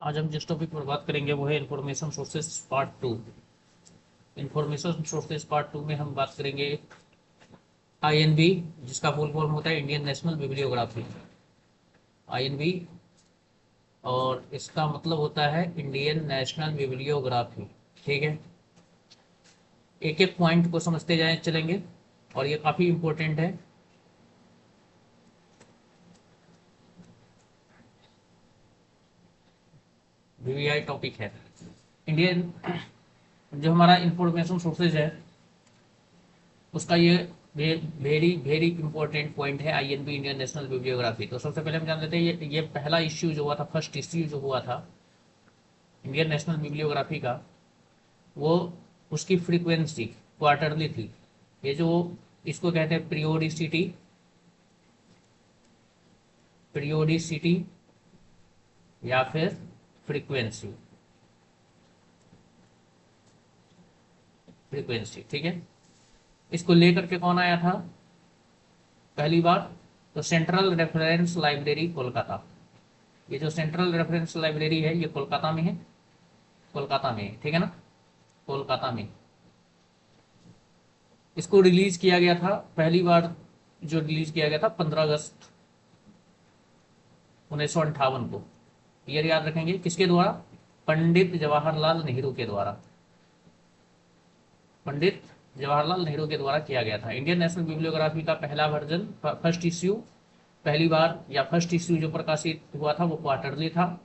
आज हम जिस टॉपिक पर बात करेंगे वो है information sources part two. Information sources part two में हम बात करेंगे आईएनबी, जिसका फुल फॉर्म होता है इंडियन नेशनल बिब्लियोग्राफी। आईएनबी और इसका मतलब होता है इंडियन नेशनल बिब्लियोग्राफी। ठीक है, एक एक पॉइंट को समझते जाए चलेंगे और ये काफ़ी इंपॉर्टेंट है। वीवीआई टॉपिक है। इंडियन जो हमारा इंफॉर्मेशन सोर्सेज है उसका ये वेरी वेरी इंपॉर्टेंट पॉइंट है आईएनबी, इंडियन नेशनल बिब्लियोग्राफी। तो सबसे पहले हम जान लेते हैं ये पहला इश्यू जो हुआ था, फर्स्ट इश्यू जो हुआ था इंडियन नेशनल बिब्लियोग्राफी का, वो उसकी फ्रीक्वेंसी क्वार्टरली थी। ये जो इसको कहते हैं पीरियोडिसिटी, पीरियोडिसिटी या फिर फ्रीक्वेंसी, फ्रीक्वेंसी। ठीक है, इसको लेकर के कौन आया था पहली बार? तो सेंट्रल रेफरेंस लाइब्रेरी कोलकाता। ये जो सेंट्रल रेफरेंस लाइब्रेरी है ये कोलकाता में है, कोलकाता में है, ठीक है ना, कोलकाता में। इसको रिलीज किया गया था पहली बार, जो रिलीज किया गया था 15 अगस्त 1958 को। ईयर याद रखेंगे, किसके द्वारा? पंडित जवाहरलाल नेहरू के द्वारा, पंडित जवाहरलाल नेहरू के द्वारा किया गया था। इंडियन नेशनल बिब्लियोग्राफी का पहला वर्जन, फर्स्ट इश्यू, पहली बार या फर्स्ट इश्यू जो प्रकाशित हुआ था वो क्वार्टरली था।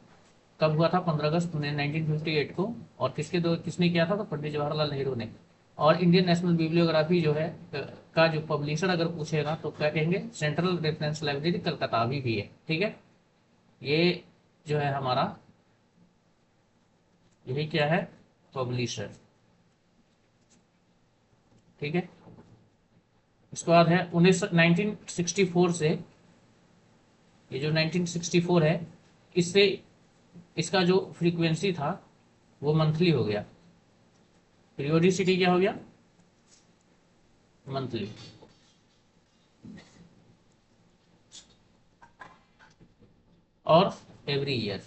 कब हुआ था? 15 अगस्त 1958 को। और किसने किया था? तो पंडित जवाहरलाल नेहरू ने। और इंडियन नेशनल बिब्लियोग्राफी जो है का जो पब्लिशर अगर पूछेगा तो क्या कहेंगे? सेंट्रल रेफरेंस लाइब्रेरी कलकत्ता अभी भी है। ठीक है, ये जो है हमारा, यही क्या है? पब्लिशर। ठीक है, इसके बाद है 1964 से, ये जो 1964 है, इससे इसका जो फ्रीक्वेंसी था वो मंथली हो गया। पीरियोडिसिटी क्या हो गया? मंथली। और every year.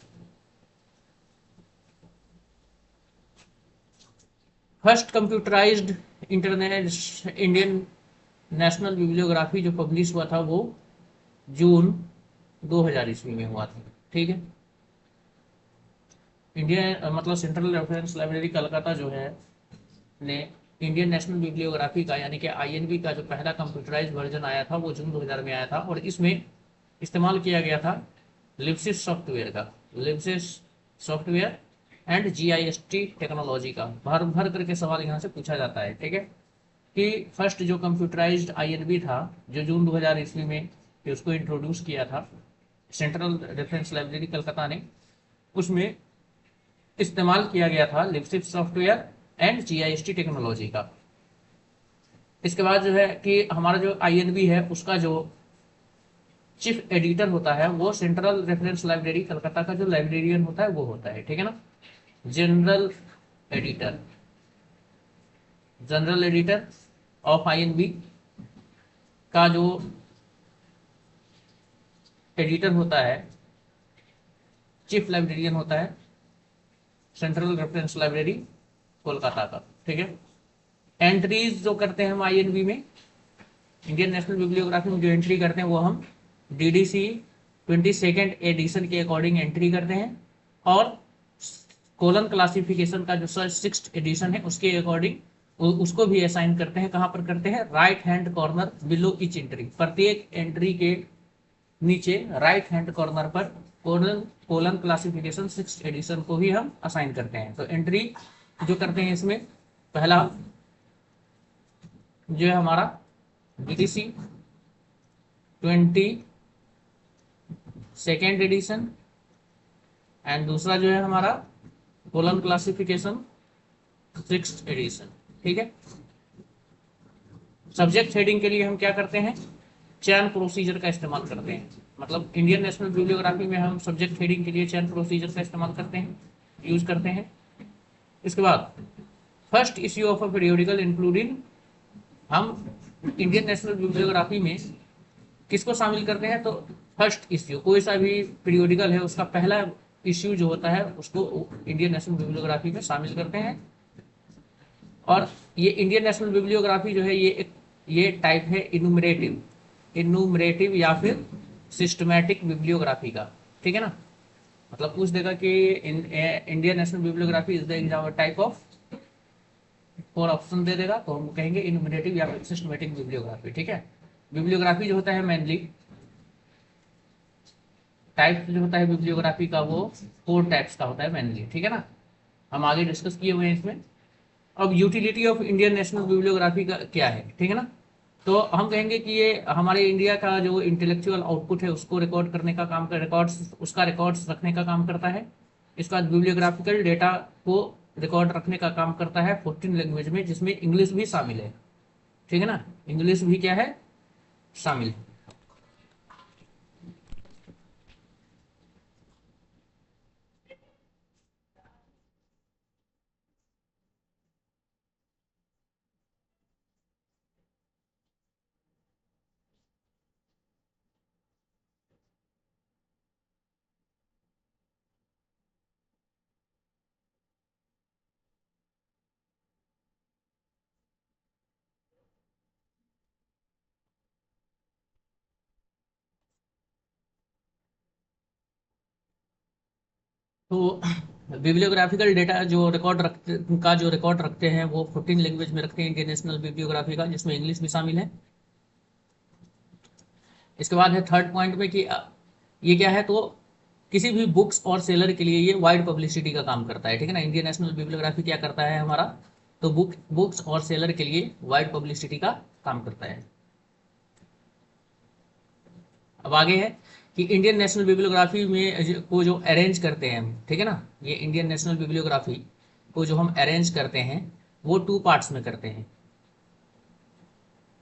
First computerised internet Indian national bibliography जो पब्लिश हुआ था वो जून 2000 ईस्वी में हुआ था। ठीक है, इंडियन मतलब सेंट्रल रेफरेंस लाइब्रेरी कलकत्ता जो है ने इंडियन नेशनल बिब्लियोग्राफी का यानी कि आईएनबी का जो पहला कंप्यूटराइज्ड वर्जन आया था वो जून 2000 में आया था। और इसमें इस्तेमाल किया गया था लिप्सिस सॉफ्टवेयर का, लिप्सिस सॉफ्टवेयर एंड जीआईएसटी टेक्नोलॉजी का। भर भर करके सवाल यहाँ से पूछा जाता है। ठीक है, कि फर्स्ट जो कंप्यूटराइज्ड आईएनबी था जो जून 2000 ईस्वी में उसको इंट्रोड्यूस किया था सेंट्रल रेफरेंस लाइब्रेरी कलकत्ता ने, उसमें इस्तेमाल किया गया था लिप्सिस सॉफ्टवेयर एंड जीआईएसटी टेक्नोलॉजी का। इसके बाद जो है कि हमारा जो आईएनबी है उसका जो चीफ एडिटर होता है वो सेंट्रल रेफरेंस लाइब्रेरी कलकत्ता का जो लाइब्रेरियन होता है वो होता है। ठीक है ना, general editor, general editor of I&B का जो एडिटर होता है, चीफ लाइब्रेरियन होता है सेंट्रल रेफरेंस लाइब्रेरी कोलकाता का। ठीक है, एंट्रीज जो करते हैं हम आईएनबी में, इंडियन नेशनल बिब्लियोग्राफी में जो एंट्री करते हैं वो हम डीडीसी 22nd एडिशन के अकॉर्डिंग एंट्री करते हैं। और कोलन क्लासिफिकेशन का जो 6th एडिशन है उसके अकॉर्डिंग उसको भी असाइन करते हैं। कहाँ पर करते हैं? Right hand corner below each entry, प्रत्येक एंट्री के नीचे राइट हैंड कॉर्नर पर कोलन क्लासिफिकेशन 6th एडिशन को भी हम असाइन करते हैं। तो एंट्री जो करते हैं इसमें पहला जो है हमारा डीडीसी 22nd एडिशन, एंड दूसरा जो है हमारा कोलन क्लासिफिकेशन 6th एडिशन। ठीक है, सब्जेक्ट हेडिंग के लिए हम क्या करते हैं? चयन प्रोसीजर का इस्तेमाल करते हैं। मतलब इंडियन नेशनल बिब्लियोग्राफी में हम सब्जेक्ट हेडिंग के लिए चयन प्रोसीजर का इस्तेमाल करते हैं, यूज करते हैं। इसके बाद first issue of a periodical including, हम इंडियन नेशनल बिब्लियोग्राफी में किसको शामिल करते हैं? तो फर्स्ट इश्यू, कोई सा भी पीरियोडिकल है उसका पहला इश्यू जो होता है उसको इंडियन नेशनल बिब्लियोग्राफी में शामिल करते हैं। और ये इंडियन नेशनल बिब्लियोग्राफी जो है ये टाइप है इनुमरेटिव या फिर सिस्टमैटिक बिब्लियोग्राफी का, ठीक है ना। मतलब पूछ देगा कि Indian national bibliography is the example type of, और ऑप्शन दे देगा तो हम कहेंगे इनुमरेटिव या फिर सिस्टमैटिक बिब्लियोग्राफी, ठीक है। बिब्लियोग्राफी जो होता है मेनली टाइप जो होता है बिब्लियोग्राफी का वो 4 टाइप्स का होता है मेनली, ठीक है ना। हम आगे डिस्कस किए हुए हैं इसमें। अब utility of Indian national bibliography का क्या है, ठीक है ना। तो हम कहेंगे कि ये हमारे इंडिया का जो इंटेलेक्चुअल आउटपुट है उसको रिकॉर्ड करने का काम कर रिकॉर्ड्स रखने का काम करता है। इसके बाद बिब्लियोग्राफिकल डेटा को रिकॉर्ड रखने का काम करता है 14 लैंग्वेज में, जिसमें इंग्लिश भी शामिल है, ठीक है ना। इंग्लिश भी क्या है, शामिल है। तो बिब्लियोग्राफिकल डेटा जो रिकॉर्ड रखते हैं वो 14 लैंग्वेज में रखते हैं इंडियन नेशनल बिब्लियोग्राफी का, जिसमें इंग्लिश भी शामिल है। इसके बाद है थर्ड पॉइंट में कि ये क्या है, तो किसी भी बुक्स और सेलर के लिए ये वाइड पब्लिसिटी का काम करता है, ठीक है ना। इंडियन नेशनल बिब्लियोग्राफी क्या करता है हमारा, तो बुक्स और सेलर के लिए वाइड पब्लिसिटी का काम करता है। अब आगे है कि इंडियन नेशनल बिब्लियोग्राफी में को जो अरेंज करते हैं हम, ठीक है ना, ये इंडियन नेशनल बिब्लियोग्राफी को जो हम अरेंज करते हैं वो 2 पार्ट्स में करते हैं।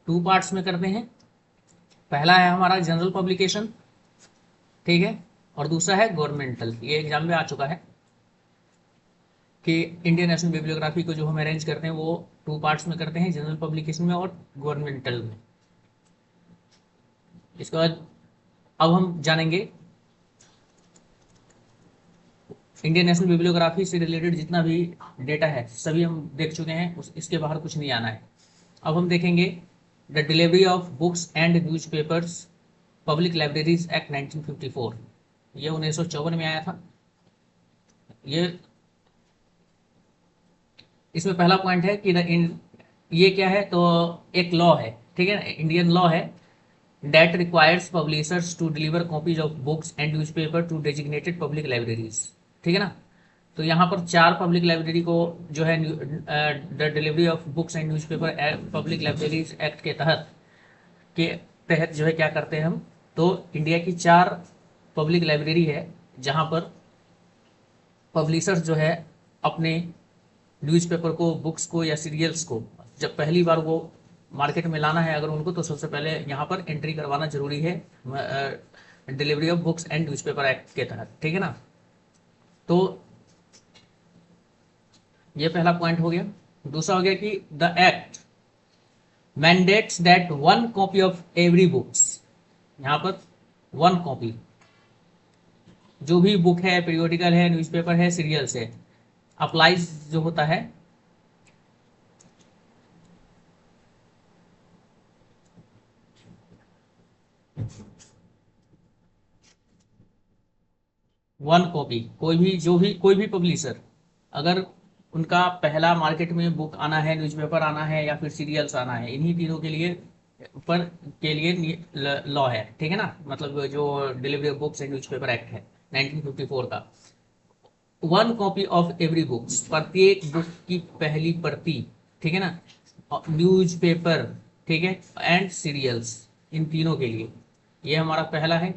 2 पार्ट्स में करते हैं। पहला है हमारा जनरल पब्लिकेशन, ठीक है, और दूसरा है गवर्नमेंटल। ये एग्जाम में आ चुका है कि इंडियन नेशनल बिब्लियोग्राफी को जो हम अरेंज करते हैं वो 2 पार्ट्स में करते हैं, जनरल पब्लिकेशन में और गवर्नमेंटल में। इसके बाद अब हम जानेंगे इंडियन नेशनल बिब्लियोग्राफी से रिलेटेड जितना भी डेटा है सभी हम देख चुके हैं, इसके बाहर कुछ नहीं आना है। अब हम देखेंगे the delivery of books and newspapers public libraries act 1954। ये 1954 में आया था। ये इसमें पहला पॉइंट है कि ये क्या है, तो एक लॉ है, ठीक है ना, इंडियन लॉ है that requires publishers to deliver copies of books and newspaper to designated public libraries, ठीक है ना। तो यहाँ पर 4 पब्लिक लाइब्रेरी को जो है the delivery of books and newspaper public libraries act के तहत जो है क्या करते हैं हम, तो इंडिया की 4 पब्लिक लाइब्रेरी है जहाँ पर पब्लिशर्स जो है अपने न्यूज़पेपर को, बुक्स को या सीरियल्स को जब पहली बार वो मार्केट में लाना है अगर उनको, तो सबसे पहले यहाँ पर एंट्री करवाना जरूरी है delivery of books and newspaper act के तहत, ठीक है ना। तो ये पहला पॉइंट हो गया। दूसरा हो गया कि the act mandates that 1 copy of every books, यहाँ पर 1 कॉपी जो भी बुक है, पीरियोडिकल है, न्यूज़पेपर है, सीरियल्स है, अप्लाइज जो होता है 1 कॉपी। कोई भी पब्लिशर अगर उनका पहला मार्केट में बुक आना है, न्यूज़पेपर आना है या फिर सीरियल्स आना है, इन्हीं तीनों के लिए ऊपर के लिए लॉ है, ठीक है ना। मतलब जो delivery of books and newspaper act है 1954 का, 1 कॉपी ऑफ एवरी बुक्स, प्रत्येक बुक की पहली प्रति, ठीक है ना, न्यूज़पेपर, ठीक है, एंड सीरियल्स, इन तीनों के लिए ये हमारा पहला है,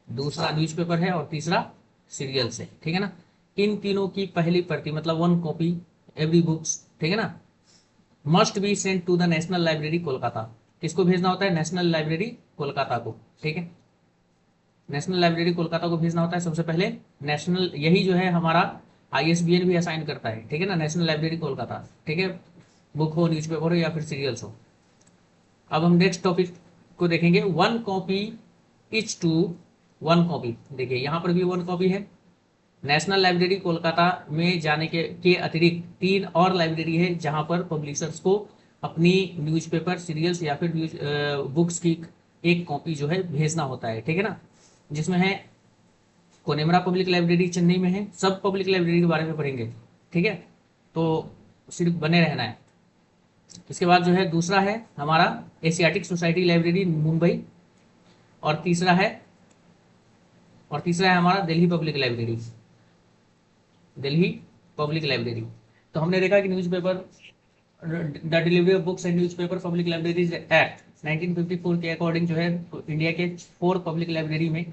दूसरा न्यूज़पेपर है और तीसरा सीरियल्स है, ठीक है ना। इन तीनों की पहली प्रति मतलब 1 कॉपी एवरी बुक्स, ठीक है ना, must be sent to the national library Kolkata. किसको भेजना होता है, नेशनल लाइब्रेरी कोलकाता को, ठीक है, नेशनल लाइब्रेरी कोलकाता को भेजना होता है सबसे पहले। नेशनल यही जो है हमारा आईएसबीएन भी असाइन करता है, ठीक है ना, नेशनल लाइब्रेरी कोलकाता, ठीक है, बुक हो, न्यूज़पेपर हो या फिर सीरियल्स हो। अब हम नेक्स्ट टॉपिक को देखेंगे, 1 कॉपी इच टू 1 कॉपी। देखिए यहाँ पर भी 1 कॉपी है, नेशनल लाइब्रेरी कोलकाता में जाने के अतिरिक्त 3 और लाइब्रेरी है जहां पर पब्लिशर्स को अपनी न्यूज़पेपर, सीरियल्स या फिर बुक्स की एक कॉपी जो है भेजना होता है, ठीक है ना। जिसमें है कोनेमरा पब्लिक लाइब्रेरी चेन्नई में है, सब पब्लिक लाइब्रेरी के बारे में पढ़ेंगे, ठीक है। तो सिर्फ बने रहना है। इसके बाद जो है दूसरा है हमारा एशियाटिक सोसाइटी लाइब्रेरी मुंबई, और तीसरा है हमारा Delhi public library, Delhi public library. तो हमने देखा कि newspaper, the delivery of books and newspaper public libraries act 1954 के अकॉर्डिंग जो है इंडिया के 4 पब्लिक लाइब्रेरी में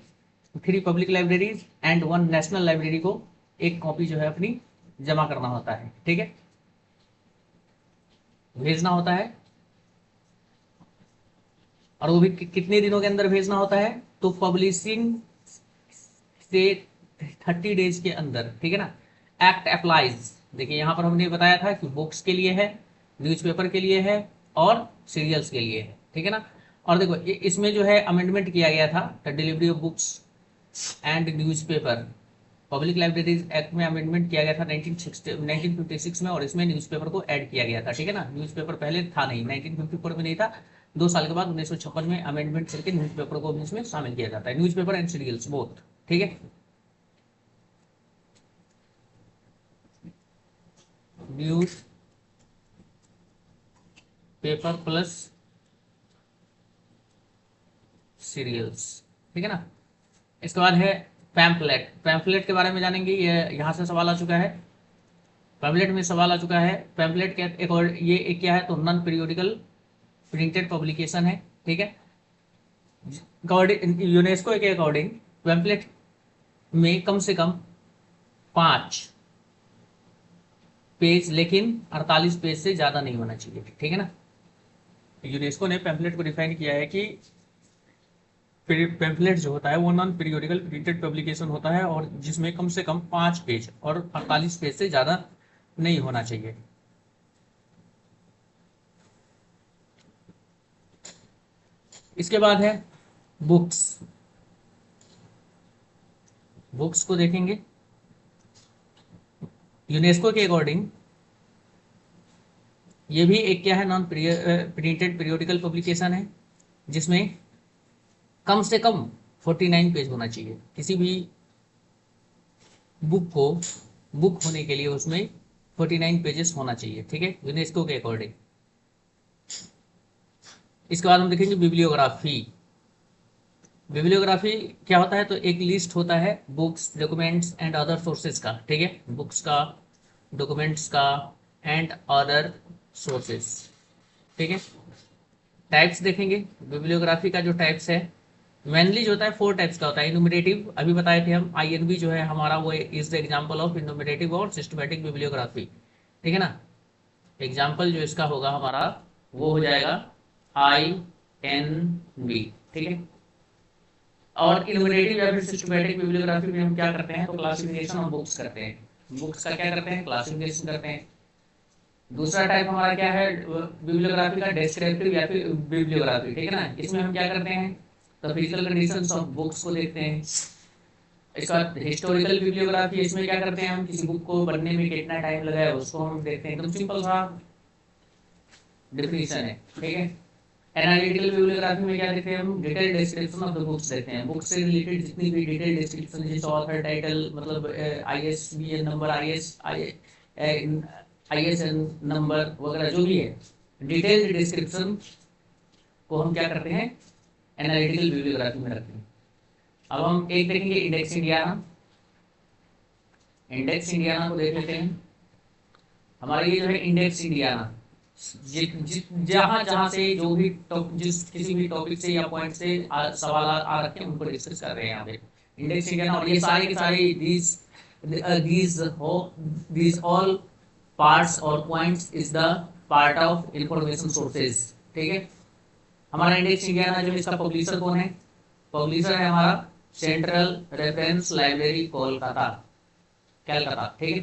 3 public libraries and 1 national library को एक कॉपी जो है अपनी जमा करना होता है, ठीक है, भेजना होता है। और वो भी कितने दिनों के अंदर भेजना होता है, तो पब्लिशिंग से 30 डेज के अंदर, ठीक है ना। एक्ट अप्लाइज, देखिए यहाँ पर हमने बताया था कि बुक्स के लिए है, न्यूज़पेपर के लिए है और सीरियल्स के लिए है, ठीक है ना। और देखो इसमें जो है अमेंडमेंट किया गया था, the delivery of books and newspaper public libraries act में अमेंडमेंट किया गया था 1956 में, और इसमें न्यूज़पेपर को ऐड किया गया था, ठीक है ना। न्यूज़पेपर पहले था नहीं, 1954 में नहीं था, 2 साल के बाद 1956 में अमेंडमेंट करके न्यूज़पेपर को भी इसमें शामिल किया जाता है, न्यूज़पेपर एंड सीरियल्स बोथ, ठीक है। न्यूज पेपर प्लस सीरियल्स, ठीक है ना। इसके बाद है पैम्फलेट, पैम्फलेट के बारे में जानेंगे, ये यहाँ से सवाल आ चुका है, पैम्फलेट में सवाल आ चुका है। पैम्फलेट के एक और ये एक क्या है, तो नॉन पीरियोडिकल प्रिंटेड पब्लिकेशन है, ठीक है। यूनेस्को के अकॉर्डिंग पैम्फलेट में कम से कम 5 पेज, लेकिन 48 पेज से ज्यादा नहीं होना चाहिए, ठीक है ना। यूनेस्को ने पैम्फलेट को डिफाइन किया है कि पैम्फलेट जो होता है वो नॉन पीरियोडिकल प्रिंटेड पब्लिकेशन होता है, और जिसमें कम से कम 5 पेज और 48 पेज से ज्यादा नहीं होना चाहिए। इसके बाद है बुक्स, बुक्स को देखेंगे। यूनेस्को के अकॉर्डिंग ये भी एक क्या है, नॉन प्रिंटेड पीरियोडिकल पब्लिकेशन है, जिसमें कम से कम 49 पेज होना चाहिए। किसी भी बुक को बुक होने के लिए उसमें 49 पेजेस होना चाहिए, ठीक है, यूनेस्को के अकॉर्डिंग। इसके बाद हम देखेंगे बिब्लियोग्राफी। बिब्लियोग्राफी क्या होता है, तो एक लिस्ट होता है books, documents and other sources का, ठीक है, बुक्स का, डॉक्यूमेंट्स का एंड अदर सोर्सेज, ठीक है। टाइप्स देखेंगे बिब्लियोग्राफी का, जो टाइप्स है मेनली जो होता है 4 टाइप्स का होता है। इनुमरेटिव अभी बताए थे हम, आईएनबी जो है हमारा वो इज द एग्जांपल ऑफ इनुमरेटिव और सिस्टमैटिक बिब्लियोग्राफी, ठीक है ना। एग्जांपल जो इसका होगा हमारा वो हो जाएगा INB, ठीक है। और इनुमरेटिव या फिर सिस्टमैटिक बिब्लियोग्राफी में हम क्या करते हैं, तो क्लासिफिकेशन ऑफ बुक्स करते हैं, बुक्स का क्या करते हैं, क्लासिफिकेशन करते हैं। दूसरा टाइप हमारा क्या है बिब्लियोग्राफी का, डेस्क्रिप्टिव या फिर बिब्लियोग्राफी, ठीक है ना। इसमें हम क्या करते हैं, तो फिजिकल कंडीशंस ऑफ बुक्स को देखते हैं। इसके बाद हिस्टोरिकल बिब्लियोग्राफी, इसमें क्या करते हैं, हम किसी बुक को बनने में कितना टाइम लगा है उसको हम देखते हैं, एकदम सिंपल सा डेफिनेशन है, ठीक है। एनालिटिकल बिब्लियोग्राफी में क्या देखते हैं, हम detail description of the books देखते हैं, बुक से रिलेटेड जितनी भी डिटेल डिस्क्रिप्शन, जैसे ऑथर, टाइटल, मतलब ISBN नंबर, ISN नंबर वगैरह जो भी है, डिटेल डिस्क्रिप्शन को हम क्या करते हैं, एनालिटिकल बिब्लियोग्राफी में रखते हैं। अब हम एक देखेंगे इंडेक्स इंडियाना, इंडेक्स इंडियाना को देख लेते हैं। हमारे ये जो है इंडेक्स इंडियाना, जहां जहां से जो भी जिस किसी भी टॉपिक से या पॉइंट से सवाल आ रखे हैं उनको डिस्कस कर रहे हैं यहाँ पे इंडेक्स इंडियाना। और ये सारे के सारे these all parts और points is the part of information sources, ठीक है। हमारा इंडेक्स इंडियाना जो इसका पब्लिशर कौन है, पब्लिशर है हमारा central reference library Kolkata, Calcutta, ठीक है।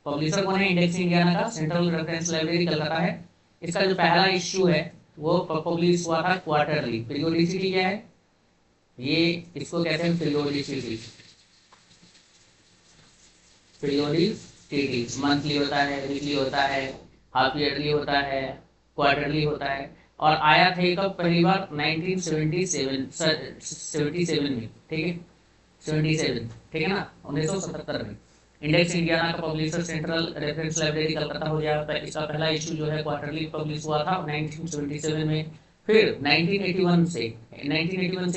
पब्लिशर कौन है इंडेक्स इंडियाना का, सेंट्रल रेफरेंस लाइब्रेरी कलकत्ता है। इसका जो पहला इश्यू है वो पब्लिश हुआ था क्वार्टरली। पीरियोडिसिटी क्या है, ये इसको कहते हैं पीरियोडिसिटी, पीरियोडिसिटी, मंथली होता है, वीकली होता है, हाफ ईयरली होता है, क्वार्टरली होता है। और आया था कब पहली बार? 1977 में, ठीक है, 77, ठीक है ना, 1977 में। इंडेक्स इंडियाना का publisher central reference library Calcutta हो गया। इसका पहला इशू जो है क्वार्टरली पब्लिश हुआ था 1977 में। फिर 1981 से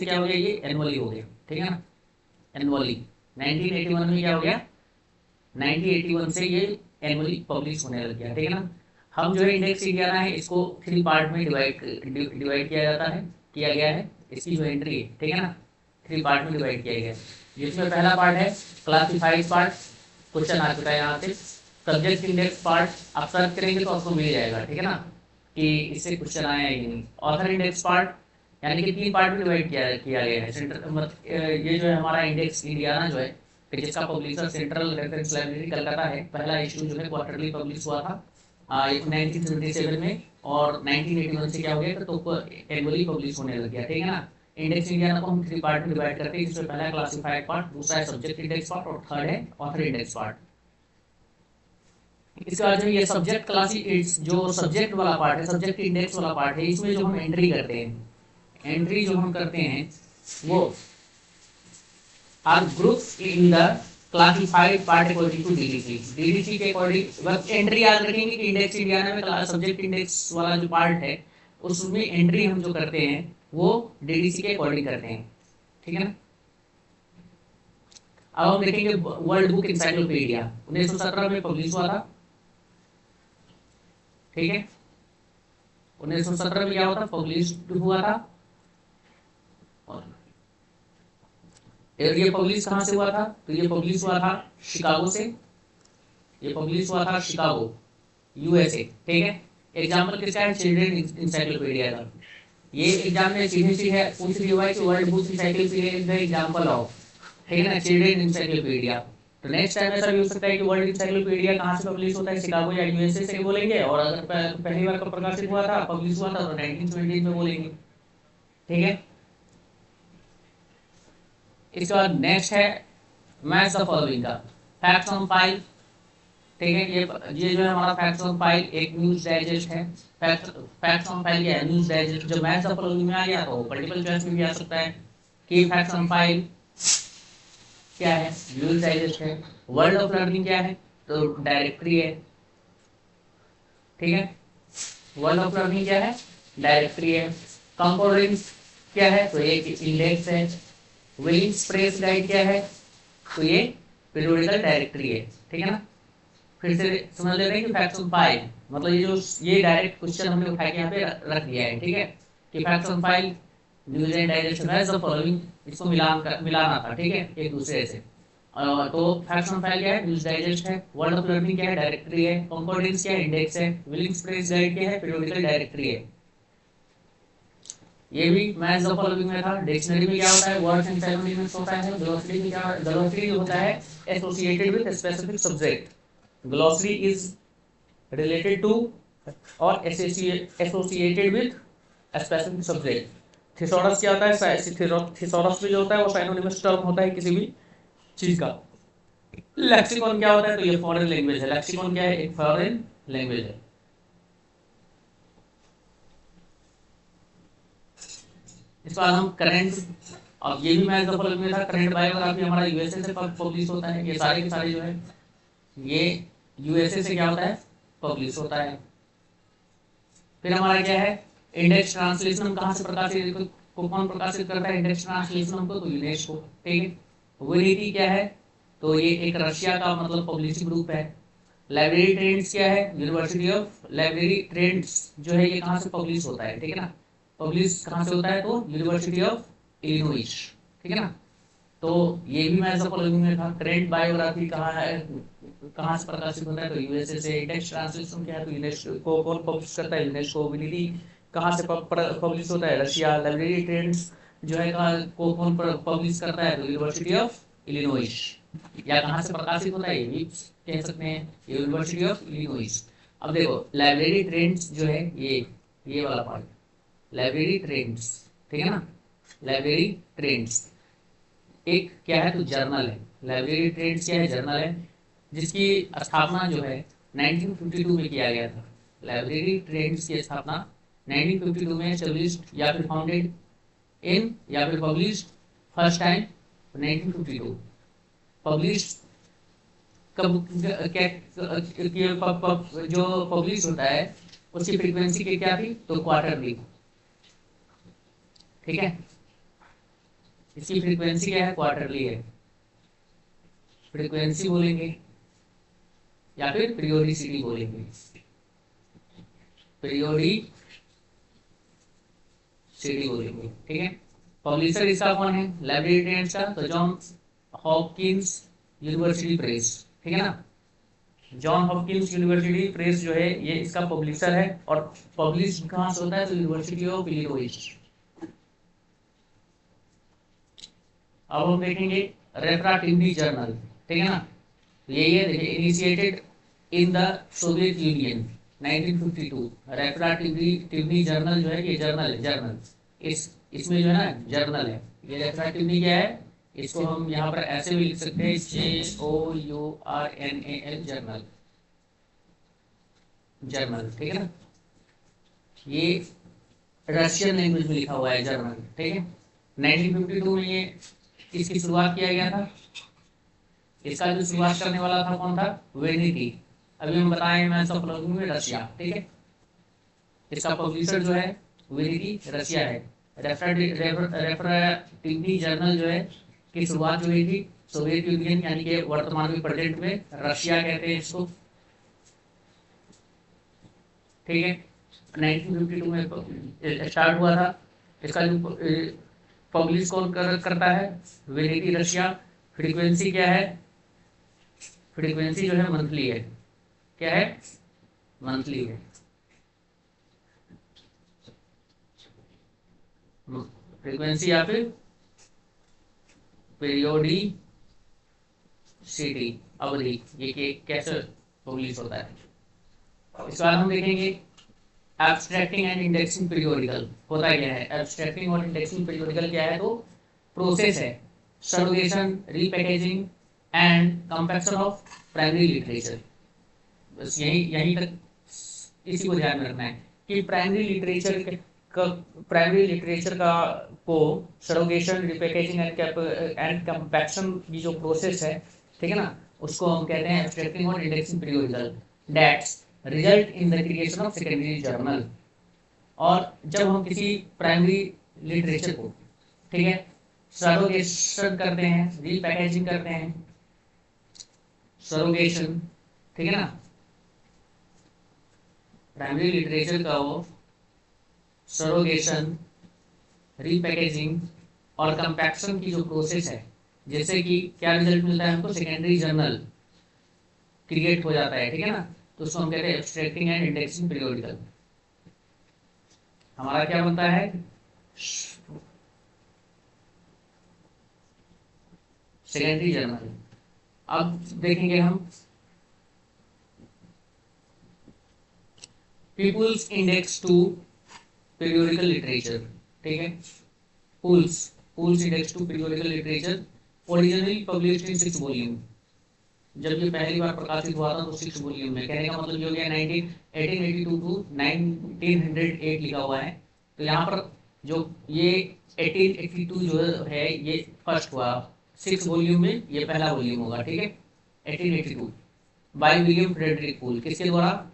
क्या हो गया? ये एनुअली हो गया, ठीक है ना, एनुअली। 1981 में क्या हो गया? 1981 से ये एनुअली पब्लिश होने लग गया, ठीक है ना। हम जो है इंडेक्स इंडियाना है इसको 3 पार्ट में डिवाइड किया जाता है, किया गया है। इसकी जो एंट्री है, ठीक है ना, 3 पार्ट में डिवाइड किया गया है। जिसमें पहला पार्ट है क्लासिफाइड पार्ट, क्वेश्चन आ चुका है यहाँ से। सब्जेक्ट इंडेक्स पार्ट आप सर्च करेंगे तो आपको मिल जाएगा, ठीक है ना, कि इससे क्वेश्चन आया है कि नहीं। ऑथर इंडेक्स पार्ट, यानी कि 3 पार्ट में डिवाइड किया गया है। सेंट्रल मतलब ये जो है हमारा इंडेक्स इंडियाना जो है, कि जिसका publisher central reference library Calcutta है। पहला इशू जो है क्वार्टरली पब्लिश हुआ था 1977 में, और 1981 से क्या हो गया तो एनुअली पब्लिश होने लग गया, ठीक है ना। इंडेक्स इंडियाना को हम 3 पार्ट में डिवाइड करते हैं, जिसमें पहला है क्लासिफाइड पार्ट, दूसरा है सब्जेक्ट इंडेक्स पार्ट, और थर्ड है ऑथर इंडेक्स पार्ट। इसका जो ये सब्जेक्ट क्लास जो सब्जेक्ट वाला पार्ट है, सब्जेक्ट इंडेक्स वाला पार्ट है, इसमें जो हम एंट्री करते हैं, एंट्री जो हम करते हैं वो are group in the classified part according to DDC. DDC के अकॉर्डिंग बस एंट्री याद रखेंगे कि इंडेक्स इंडियाना में सब्जेक्ट इंडेक्स वाला जो पार्ट है उसमें एंट्री हम जो करते हैं वो डीडीसी के अकॉर्डिंग करते हैं, ठीक है ना। अब हम देखेंगे वर्ल्ड बुक इंसाइक्लोपीडिया 1917 में पब्लिश हुआ था, ठीक है। 1917 में क्या हुआ था? पब्लिश हुआ था। और ये पब्लिश कहाँ से हुआ था? तो ये पब्लिश हुआ था शिकागो से, ये पब्लिश हुआ था शिकागो, यूएसए, ठीक है। एग्जाम्पल किसका है? चिल्ड्रन इंसाइक्लोपीडिया का। ये एग्जाम में सीधी सी है, पूछ रही हुआ है कि world book encyclopedia is the example of, ठीक है ना, चिल्ड्रन इंसाइक्लोपीडिया। तो नेक्स्ट टाइम ऐसा भी हो सकता है कि वर्ल्ड इंसाइक्लोपीडिया कहाँ से पब्लिश होता है? शिकागो या यूएसए से बोलेंगे, और अगर पहली बार कब प्रकाशित हुआ था, पब्लिश हुआ था, तो 1920 में बोलेंगे, ठीक है। इसके बाद नेक्स्ट है मैच द फॉलोइंग का फैक्ट्स ऑन फाइल, ठीक है। ये जो है हमारा फैक्ट्स ऑन फाइल एक न्यूज डाइजेस्ट है। फैक्ट्स ऑन फाइल क्या है? News digest. जब मैच द फॉलोइंग में आ गया तो मल्टीपल चॉइस में भी आ सकता है कि फैक्ट्स ऑन फाइल क्या है? न्यूज डाइजेस्ट है। वर्ल्ड ऑफ लर्निंग क्या है? तो डायरेक्टरी है, ठीक है। वर्ल्ड ऑफ लर्निंग क्या है? डायरेक्टरी है। कंपोनेंट्स क्या है? तो एक इंडेक्स है। विलिंग्स प्रेस गाइड क्या है? तो ये पीरियोडिकल डायरेक्टरी है, ठीक है ना। फिर से समझ ले रहे हैं कि फैक्ट्स ऑन फाइल मतलब ये डायरेक्ट क्वेश्चन हमने उठा के यहाँ पे रख दिया है, ठीक है, कि facts on file news and digest match the following, इसको मिलाना था, ठीक है, एक दूसरे से। तो फैक्ट्स ऑन फाइल क्या है? न्यूज डाइजेस्ट है। वर्ल्ड ऑफ लर्निंग क्या है? डायरेक्टरी है। कंकॉर्डेंस क्या है? इंडेक्स है। विलिंग्स प्रेस गाइड क्या है? पीरियोडिकल डायरेक्टरी है। ये भी मैच द फॉलोइंग में था। डिक्शनरी में क्या होता है? वर्ड्स एंड सिनोनिम्स होता है। ग्लोसरी में क्या है? ग्लोसरी होता है associated with specific subject. Glossary is related to और associated with specific subject. Thesaurus क्या होता है? थिसॉरस भी जो होता है वो सिनोनिमस टर्म होता है किसी भी चीज का। लेक्सिकॉन क्या होता है? तो ये फॉरेन लैंग्वेज है। लेक्सिकॉन क्या है? एक फॉरेन लैंग्वेज है। इस बाद हम करंट, अब ये भी मैच द फॉलोइंग में था। करंट बायोग्राफी हमारा यूएसए से पब्लिश होता है। ये सारे के सारे जो है ये यूएसए से क्या होता है? पब्लिश होता है। फिर हमारा क्या है? इंडेक्स ट्रांसलेशन कहाँ से प्रकाशित को कौन प्रकाशित करता है? इंडेक्स ट्रांसलेशन को तो यूनेस्को, ठीक है। विनिटी क्या है? तो ये एक रशिया का मतलब पब्लिशिंग ग्रुप है। लाइब्रेरी ट्रेंड्स क्या है? यूनिवर्सिटी ऑफ लाइब्रेरी ट्रेंड्स जो है ये कहाँ से पब्लिश होता है, ठीक है ना। पब्लिश कहाँ से होता है? तो यूनिवर्सिटी ऑफ इलिनोइस, ठीक है ना। तो ये भी मैच द फॉलोइंग में था। ट्रेंड बायोग्राफी कहाँ है, कहाँ से प्रकाशित होता है? तो यूएसए से। इंडेक्स ट्रांसलेशन क्या है? तो यूनेस्को कौन पब्लिश करता है? यूनेस्को। विनिटी कहाँ से पब्लिश होता है? रशिया। लाइब्रेरी ट्रेंड्स जो है कहाँ को कौन पब्लिश करता है? तो यूनिवर्सिटी ऑफ इलिनोइस। या कहाँ से प्रकाशित होता है ये भी कह सकते हैं, यूनिवर्सिटी ऑफ इलिनोइस। अब देखो लाइब्रेरी ट्रेंड्स जो है ये वाला पार्ट, लाइब्रेरी ट्रेंड्स, ठीक है ना। लाइब्रेरी ट्रेंड्स एक क्या है? तो जर्नल है। लाइब्रेरी ट्रेंड्स क्या है? जर्नल है। जिसकी स्थापना जो है 1952 में किया गया था। लाइब्रेरी ट्रेंड्स की स्थापना 1952 में एस्टेब्लिश्ड या फिर फाउंडेड इन या फिर पब्लिश्ड फर्स्ट टाइम 1952। पब्लिश कब जो पब्लिश होता है उसकी फ्रीक्वेंसी की क्या थी, तो क्वार्टरली। ठीक है, इसकी फ्रीक्वेंसी क्या है, क्वार्टरली है। फ्रीक्वेंसी बोलेंगे या फिर पीरियोडिसिटी बोलेंगे, पीरियोडिसिटी बोलेंगे। ठीक है, पब्लिशर इसका कौन है, लाइब्रेरी ट्रेंड्स का, तो जॉन हॉपकिंस यूनिवर्सिटी प्रेस। ठीक है ना, जॉन हॉपकिंस यूनिवर्सिटी प्रेस जो है ये इसका पब्लिशर है, और पब्लिश कहाँ से होता है, तो यूनिवर्सिटी ऑफ इलिनॉइस। अब हम देखेंगे रेफ्रेक्टिव जर्नल। ठीक है ना, तो ये देखिए, initiated in the Soviet union 1952। Refractive journal जो है ये जर्नल है, जर्नल इसमें जो है ना जर्नल है। ये रेफ्रेक्टिव क्या है, इसको हम यहाँ पर ऐसे भी लिख सकते हैं, JOURNAL, जर्नल, जर्नल। ठीक है ना, ये रशियन लैंग्वेज में लिखा हुआ है जर्नल। ठीक है, 1952 में ये इसकी शुरुआत किया गया था। इसका जो शुरुआत करने वाला था कौन था, वेनिटी। अभी हम बताएं मैं सब में रशिया। ठीक है, इसका पब्लिशर जो है वेनिटी, रशिया है। रेफ्रेक्टिव जर्नल जो है की शुरुआत जो हुई थी सोवियत यूनियन, यानी कि वर्तमान में प्रेजेंट में रशिया कहते हैं इसको। ठीक है, 1952 में स्टार्ट हुआ था। इसका जो पब्लिश कौन करता है, वेनिटी, रशिया। फ्रीक्वेंसी क्या है, फ्रीक्वेंसी जो है मंथली है। क्या है, मंथली है। फ्रीक्वेंसी या फिर पीरियोडिसिटी, अवधि, ये कैसे पब्लिश होता है। इसके बाद हम देखेंगे एब्स्ट्रैक्टिंग एंड इंडेक्सिंग पीरियोडिकल होता क्या है। एब्स्ट्रैक्टिंग और इंडेक्सिंग पीरियोडिकल क्या है, तो प्रोसेस है surrogation, repackaging and compaction of primary literature. बस यहीं तक इसी को ध्यान में रखना है कि प्राइमरी लिटरेचर का को सरोगेशन, रिपैकेजिंग एंड कंपैक्शन की जो प्रोसेस है, ठीक है ना, उसको हम कहते हैं एब्स्ट्रैक्टिंग और indexing periodical that's result in the creation of secondary journal. और जब हम किसी प्राइमरी लिटरेचर को, ठीक है, सरोगेशन करते हैं, रीपैकेजिंग करते हैं, सरोगेशन, ठीक है ना, प्राइमरी लिटरेचर का वो सरोगेशन, रीपैकेजिंग और कंपैक्शन की जो प्रोसेस है, जैसे कि क्या रिजल्ट मिलता है हमको, सेकेंडरी जर्नल क्रिएट हो जाता है। ठीक है ना, तो उसको हम कहते हैं एब्स्ट्रैक्टिंग एंड इंडेक्सिंग पीरियोडिकल। हमारा क्या बनता है, सेकेंडरी जर्नल। अब देखेंगे हम people's index to periodical literature. ठीक है, Poole's index to periodical literature originally published in 6 volume. जब ये पहली बार प्रकाशित हुआ था तो 6 वॉल्यूम में, कहने का मतलब ये हो गया 1882 टू 1908 लिखा हुआ है। तो यहाँ पर जो ये 1882 जो है ये फर्स्ट हुआ, 6 वॉल्यूम में ये पहला वॉल्यूम होगा। ठीक है, 1882 बाय विलियम फ्रेडरिक पूल। किसके द्वारा,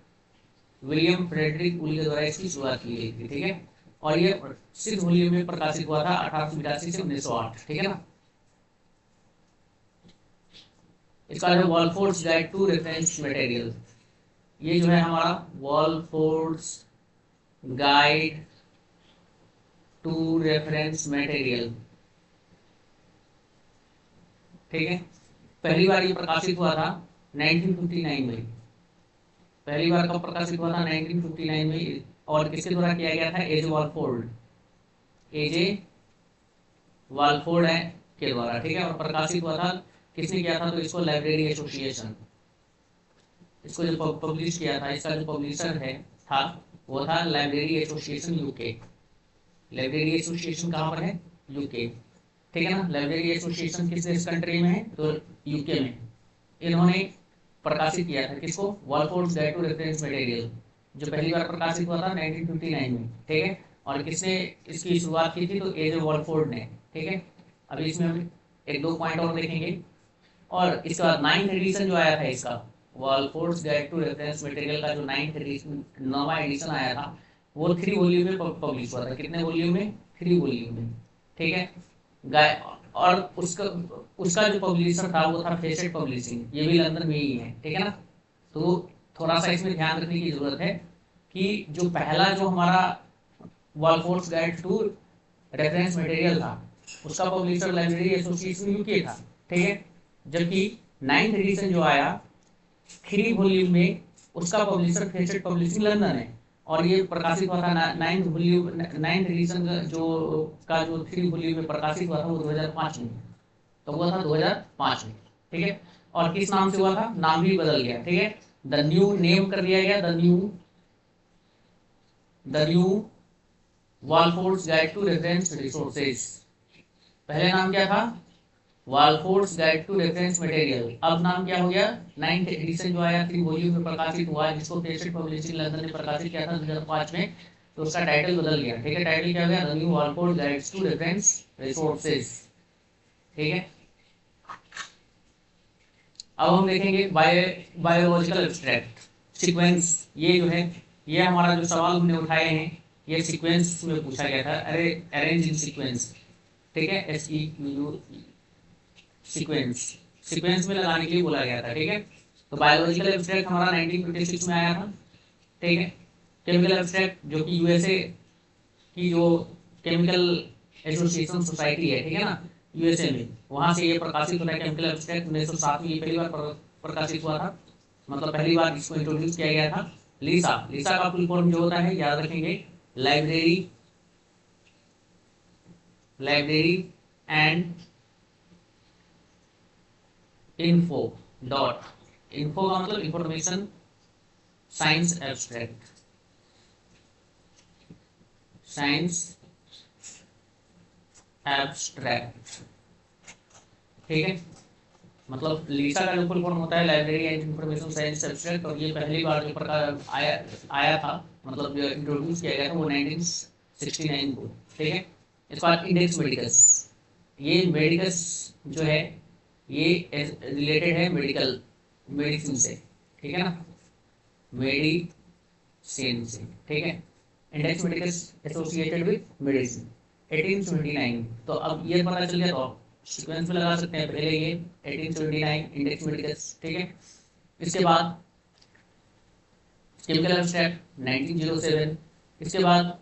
विलियम फ्रेडरिक पूल के द्वारा इसकी शुरुआत की गई थी। ठीक है, और ये 6 वॉल्यूम में प्रकाशित हुआ था 1882 से 1908। ठीक है ना, इसका जो वॉलफोर्ड्स गाइड टू रेफरेंस मटेरियल, ये जो है हमारा वॉलफोर्ड्स गाइड टू रेफरेंस मटेरियल। ठीक है, पहली बार ये प्रकाशित हुआ था 1959 में। पहली बार कब प्रकाशित हुआ था, 1959 में। और किसके द्वारा किया गया था, एजे वॉलफोर्ड, एजे वॉलफोर्ड है के द्वारा। ठीक है, और प्रकाशित हुआ था किसने किया था, तो इसको लाइब्रेरी एसोसिएशन, इसको जो पब्लिश किया था, इसका जो पब्लिशर है था वो था library association UK. Library association कहाँ पर है, यूके। ठीक है ना, लाइब्रेरी एसोसिएशन किस कंट्री में है, तो यूके में। इन्होंने प्रकाशित किया था, किसको? वॉलफोर्ड्स गाइड टू रेफरेंस मटेरियल, जो पहली बार प्रकाशित हुआ था 1959 में, ठीक है। और किसने इसकी शुरुआत की थी? तो एजे वॉलफोर्ड ने, ठीक है। अभी इसमें हम एक दो पॉइंट और देखेंगे। और इसके बाद 9th एडिशन जो आया था इसका, वॉलफोर्ड्स गाइड टू रेफरेंस मटेरियल का जो 9th एडिशन, 9वां एडिशन आया था, वो 3 वॉल्यूम में पब्लिश हुआ था। कितने वॉल्यूम में? 3 वॉल्यूम में, ठीक है। और उसका उसका जो पब्लिशर था वो था फेसेट पब्लिशिंग, ये भी लंदन में ही है, ठीक है ना। तो थोड़ा सा इसमें ध्यान रखने की जरूरत है कि जो पहला जो हमारा वॉलफोर्ड्स गाइड टू रेफरेंस मटेरियल था, उसका पब्लिशर लाइब्रेरी एसोसिएशन यूके था, ठीक है। जबकि 9th एडिशन जो आया 3 वॉल्यूम में, उसका पब्लिशर फेसेट पब्लिशिंग लंदन है। और ये प्रकाशित हुआ था 9th एडिशन का जो 3 वॉल्यूम में प्रकाशित हुआ था वो 2005 में, तो हुआ था 2005 में, ठीक है। और किस नाम से हुआ था? नाम भी बदल गया, ठीक है। द न्यू नेम कर दिया गया, the new Walford's guide to reference resources. पहले नाम क्या था? Walford's guide to reference material. अब नाम क्या हो गया? 9th एडिशन जो आया 3 वॉल्यूम में प्रकाशित हुआ, जिसको फेसेट पब्लिशिंग लंदन ने प्रकाशित किया था 2005 में, तो उसका टाइटल बदल गया, ठीक है। टाइटल क्या हो गया? The new Walford's guides to reference resources, ठीक है। अब हम देखेंगे बायोलॉजिकल एब्स्ट्रैक्ट सीक्वेंस। ये जो है, ये हमारा जो सवाल हमने उठाए हैं, ये सीक्वेंस में पूछा गया था। अरेंज इन सीक्वेंस, ठीक है। SEQ सीक्वेंस में लगाने के लिए बोला गया था, ठीक है। तो बायोलॉजिकल एब्स्ट्रैक्ट हमारा 1956 में आया था, ठीक है। केमिकल एब्स्ट्रैक्ट जो कि USA की जो केमिकल एसोसिएशन सोसाइटी है, ठीक है ना, USA में, वहां से ये प्रकाशित होता है। केमिकल एब्स्ट्रैक्ट 1907 में ये पहली बार प्रकाशित हुआ था, मतलब पहली बार इसको इंट्रोड्यूस किया गया था। लीसा का फुल फॉर्म जो होता है, याद रखेंगे, लाइब्रेरी एंड इन्फो का मतलब इंफॉर्मेशन साइंस एब्स्ट्रैक्ट, ठीक है। मतलब लीसा का जो फुल फॉर्म होता है library and information science abstract, और ये पहली बार जो प्रकार आया था, मतलब जो इंट्रोड्यूस किया गया था वो 1969 को, ठीक है। इसके बाद इंडेक्स मेडिकस। ये मेडिकस जो है ये रिलेटेड है मेडिसिन से, ठीक है ना, मेडिसिन से, ठीक है। Index medicus associated with medicine 1879। तो अब ये पता चल गया, तो सीक्वेंस में लगा सकते हैं। पहले ये 1879 इंडेक्स मेडिकस, ठीक है। इसके बाद केमिकल एब्स्ट्रैक्ट 1907, इसके बाद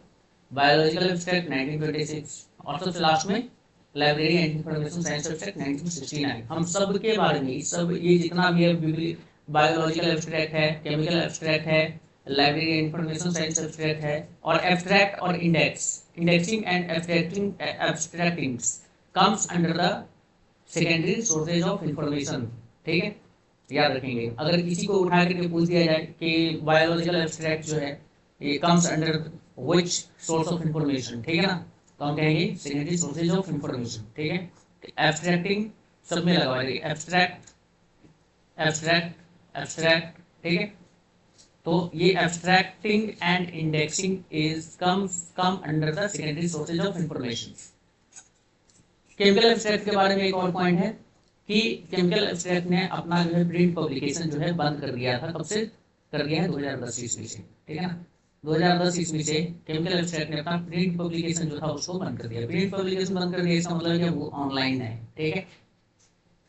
बायोलॉजिकल एब्स्ट्रैक्ट 1926, और सबसे लास्ट में library and information science abstract 1969। हम सब के बारे में सब ये जितना भी है, बायोलॉजिकल एब्स्ट्रैक्ट है, केमिकल एब्स्ट्रैक्ट है, library and information science abstract है, और एब्स्ट्रैक्ट और indexing and abstracting comes under the secondary sources of information, ठीक है। याद रखेंगे, अगर किसी को उठा करके पूछ दिया जाए कि बायोलॉजिकल एब्स्ट्रैक्ट जो है ये comes under which source of information, ठीक है ना, तो हम कहेंगे सेकेंडरी सोर्सेज ऑफ इंफॉर्मेशन, ठीक है। एब्स्ट्रैक्टिंग सब में लगा है, एब्स्ट्रैक्ट, ठीक है। तो ये abstracting and indexing come under the secondary sources of information. Chemical abstract के बारे में एक और पॉइंट है कि केमिकल एब्स्ट्रैक्ट ने अपना जो है प्रिंट पब्लिकेशन जो है बंद कर दिया था। कब से कर दिया है? 2010 ईस्वी से, ठीक है ना। 2010 ईस्वी से केमिकल एब्स्ट्रैक्ट ने अपना प्रिंट पब्लिकेशन जो था उसको बंद कर दिया। प्रिंट पब्लिकेशन बंद कर दिया, इसका मतलब है वो ऑनलाइन है, ठीक है।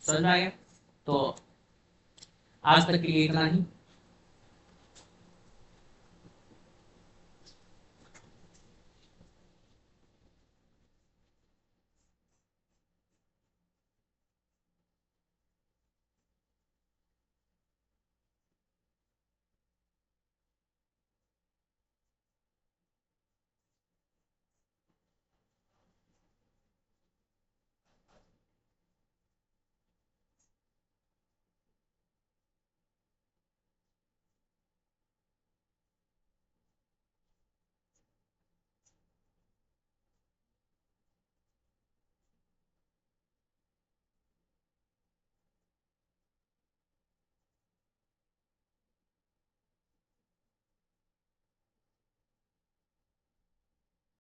समझ में आया? तो आज तक के लिए इतना ही।